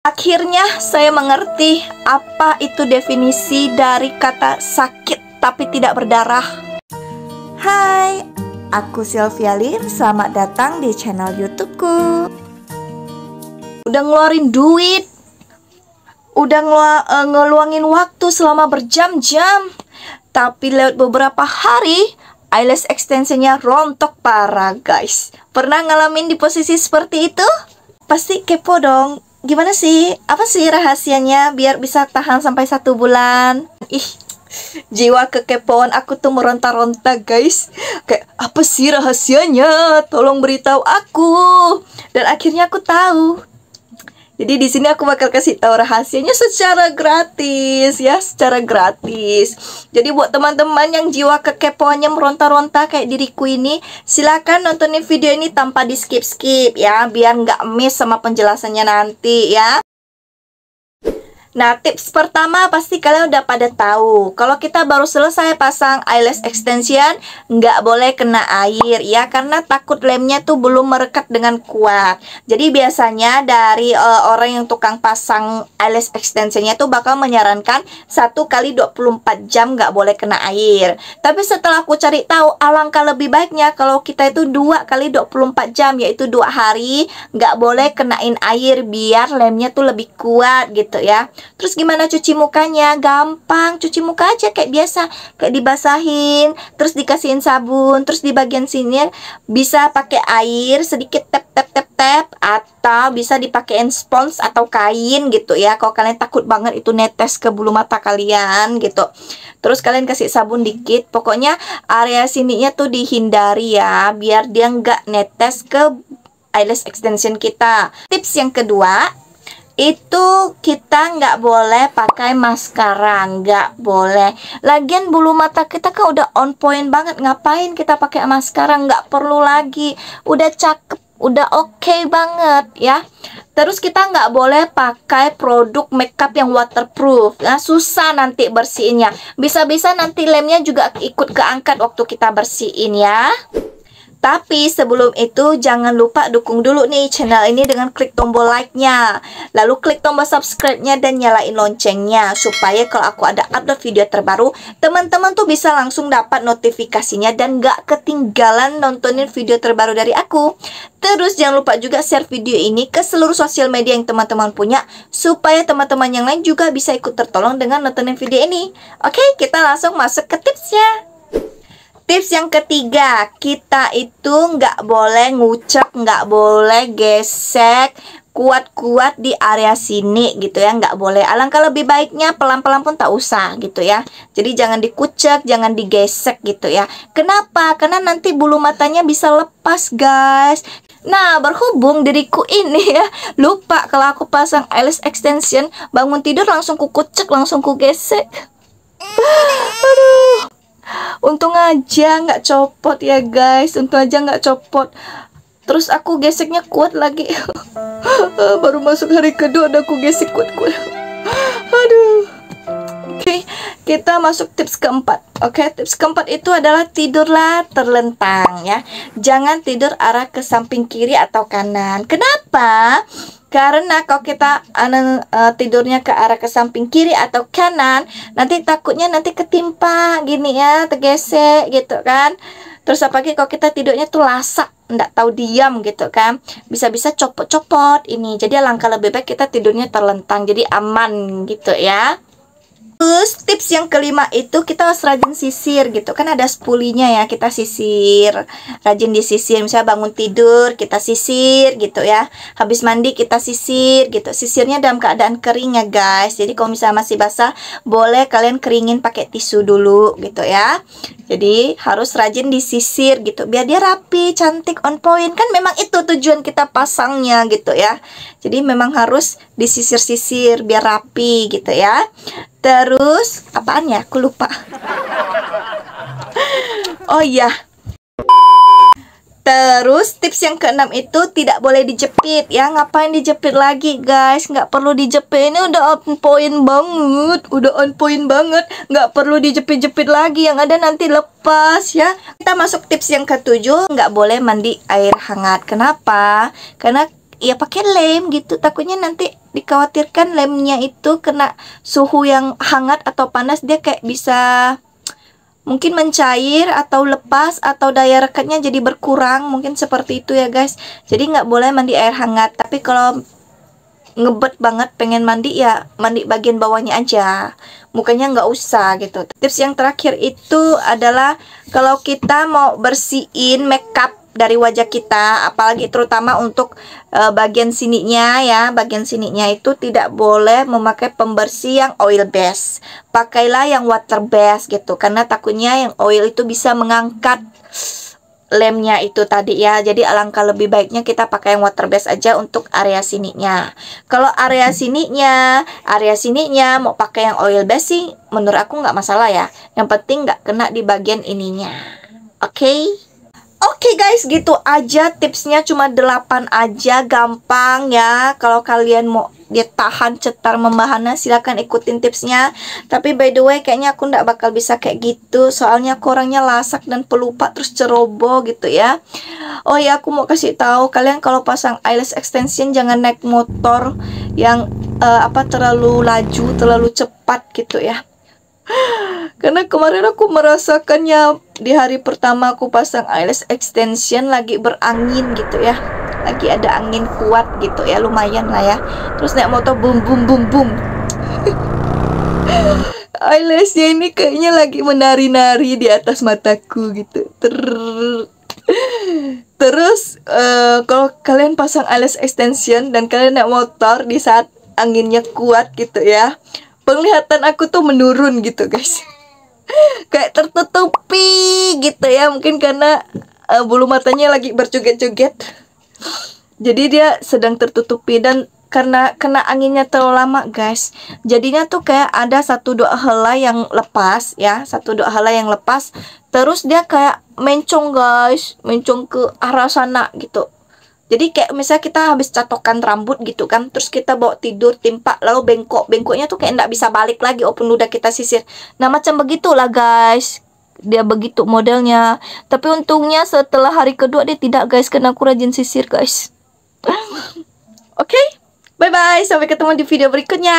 Akhirnya saya mengerti apa itu definisi dari kata sakit tapi tidak berdarah. Hai, aku Sylvia Lim, selamat datang di channel YouTubeku. Udah ngeluarin duit, udah ngeluangin waktu selama berjam-jam, tapi lewat beberapa hari eyelash extensionnya rontok parah guys. Pernah ngalamin di posisi seperti itu? Pasti kepo dong. Gimana sih? Apa sih rahasianya biar bisa tahan sampai 1 bulan? Jiwa kekepoan aku tuh meronta-ronta guys. Kayak apa sih rahasianya? Tolong beritahu aku. Dan akhirnya aku tahu. Jadi di sini aku bakal kasih tahu rahasianya secara gratis ya, secara gratis. Jadi buat teman-teman yang jiwa kekepoannya meronta-ronta kayak diriku ini, silakan nontonin video ini tanpa di skip-skip ya, biar nggak miss sama penjelasannya nanti ya. Nah, tips pertama pasti kalian udah pada tahu. Kalau kita baru selesai pasang eyelash extension, nggak boleh kena air ya, karena takut lemnya tuh belum merekat dengan kuat. Jadi biasanya dari orang yang tukang pasang eyelash extensionnya tuh bakal menyarankan 1 kali 24 jam nggak boleh kena air. Tapi setelah aku cari tahu, alangkah lebih baiknya kalau kita itu 2 kali 24 jam, yaitu 2 hari nggak boleh kenain air biar lemnya tuh lebih kuat gitu ya. Terus gimana cuci mukanya? Gampang, cuci muka aja kayak biasa, kayak dibasahin, terus dikasihin sabun, terus di bagian sini bisa pakai air sedikit tap, atau bisa dipakein spons atau kain gitu ya. Kalau kalian takut banget itu netes ke bulu mata kalian gitu. Terus kalian kasih sabun dikit, pokoknya area sininya tuh dihindari ya, biar dia nggak netes ke eyelash extension kita. Tips yang kedua, itu kita nggak boleh pakai maskara, nggak boleh. Lagian bulu mata kita kan udah on point banget, ngapain kita pakai maskara? Nggak perlu lagi, udah cakep, udah oke banget ya. Terus kita nggak boleh pakai produk makeup yang waterproof, nah, susah nanti bersihinnya. Bisa-bisa nanti lemnya juga ikut keangkat waktu kita bersihin ya. Tapi sebelum itu jangan lupa dukung dulu nih channel ini dengan klik tombol like-nya, lalu klik tombol subscribe-nya dan nyalain loncengnya, supaya kalau aku ada upload video terbaru, teman-teman tuh bisa langsung dapat notifikasinya dan gak ketinggalan nontonin video terbaru dari aku. Terus jangan lupa juga share video ini ke seluruh sosial media yang teman-teman punya, supaya teman-teman yang lain juga bisa ikut tertolong dengan nontonin video ini. Oke, kita langsung masuk ke tipsnya. Tips yang ketiga, kita itu nggak boleh ngucek, nggak boleh gesek kuat-kuat di area sini gitu ya, nggak boleh. Alangkah lebih baiknya pelan-pelan pun tak usah gitu ya. Jadi jangan dikucek, jangan digesek gitu ya. Kenapa? Karena nanti bulu matanya bisa lepas guys. Nah, berhubung diriku ini ya lupa kalau aku pasang eyelash extension, bangun tidur langsung ku kucek, langsung ku gesek. Aduh. Untung aja nggak copot ya guys, untung aja nggak copot. Terus aku geseknya kuat lagi. Baru masuk hari kedua udah aku gesek kuat-kuat. Aduh. Oke, kita masuk tips keempat. Oke, tips keempat itu adalah tidurlah terlentang ya. Jangan tidur arah ke samping kiri atau kanan. Kenapa? Karena kalau kita tidurnya ke arah ke samping kiri atau kanan, nanti takutnya nanti ketimpa gini ya, tergesek gitu kan. Terus apalagi kalau kita tidurnya tuh lasak, nggak tahu diam gitu kan, bisa-bisa copot-copot ini. Jadi alangkah lebih baik kita tidurnya terlentang, jadi aman gitu ya. Terus tips yang kelima itu kita harus rajin sisir gitu kan, ada spulinya ya, kita sisir, rajin disisir. Misalnya bangun tidur kita sisir gitu ya, habis mandi kita sisir gitu. Sisirnya dalam keadaan kering ya guys. Jadi kalau misalnya masih basah, boleh kalian keringin pakai tisu dulu gitu ya. Jadi harus rajin disisir gitu, biar dia rapi, cantik, on point. Kan memang itu tujuan kita pasangnya gitu ya. Jadi memang harus disisir-sisir biar rapi gitu ya. Terus apaan ya? Aku lupa. Oh iya. Terus tips yang keenam itu tidak boleh dijepit ya. Ngapain dijepit lagi guys? Nggak perlu dijepit. Ini udah on point banget. Udah on point banget. Nggak perlu dijepit-jepit lagi. Yang ada nanti lepas ya. Kita masuk tips yang ketujuh. Nggak boleh mandi air hangat. Kenapa? Karena ya pakai lem gitu. Takutnya nanti dikhawatirkan lemnya itu kena suhu yang hangat atau panas, dia kayak bisa mungkin mencair atau lepas atau daya rekatnya jadi berkurang, mungkin seperti itu ya guys. Jadi nggak boleh mandi air hangat. Tapi kalau ngebet banget pengen mandi ya mandi bagian bawahnya aja, mukanya nggak usah gitu. Tips yang terakhir itu adalah kalau kita mau bersihin makeup dari wajah kita, apalagi terutama untuk bagian sininya ya, bagian sininya itu tidak boleh memakai pembersih yang oil base. Pakailah yang water base gitu, karena takutnya yang oil itu bisa mengangkat lemnya itu tadi ya. Jadi alangkah lebih baiknya kita pakai yang water base aja untuk area sininya. Kalau area sininya mau pakai yang oil base sih menurut aku nggak masalah ya. Yang penting nggak kena di bagian ininya. Oke? Oke guys, gitu aja tipsnya, cuma 8 aja, gampang ya. Kalau kalian mau dia tahan cetar membahana, silahkan ikutin tipsnya. Tapi by the way kayaknya aku nggak bakal bisa kayak gitu, soalnya aku orangnya lasak dan pelupa terus ceroboh gitu ya. Oh ya, aku mau kasih tahu kalian kalau pasang eyelash extension jangan naik motor yang terlalu laju, terlalu cepat gitu ya. Karena kemarin aku merasakannya di hari pertama aku pasang eyelash extension lagi berangin gitu ya. Lagi ada angin kuat gitu ya, lumayan lah ya. Terus naik motor boom boom boom boom. Eyelashnya ini kayaknya lagi menari-nari di atas mataku gitu. Terus kalau kalian pasang eyelash extension dan kalian naik motor di saat anginnya kuat gitu ya, penglihatan aku tuh menurun gitu guys. Kayak tertutupi gitu ya, mungkin karena bulu matanya lagi berjoget-joget. Jadi dia sedang tertutupi, dan karena kena anginnya terlalu lama guys, jadinya tuh kayak ada 1-2 helai yang lepas ya, 1-2 helai yang lepas. Terus dia kayak mencong guys, mencong ke arah sana gitu. Jadi kayak misalnya kita habis catokan rambut gitu kan, terus kita bawa tidur timpa lalu bengkoknya tuh kayak nggak bisa balik lagi walaupun udah kita sisir. Nah macam begitulah guys, dia begitu modelnya. Tapi untungnya setelah hari kedua dia tidak guys, karena aku rajin sisir guys. Oke, bye bye, sampai ketemu di video berikutnya.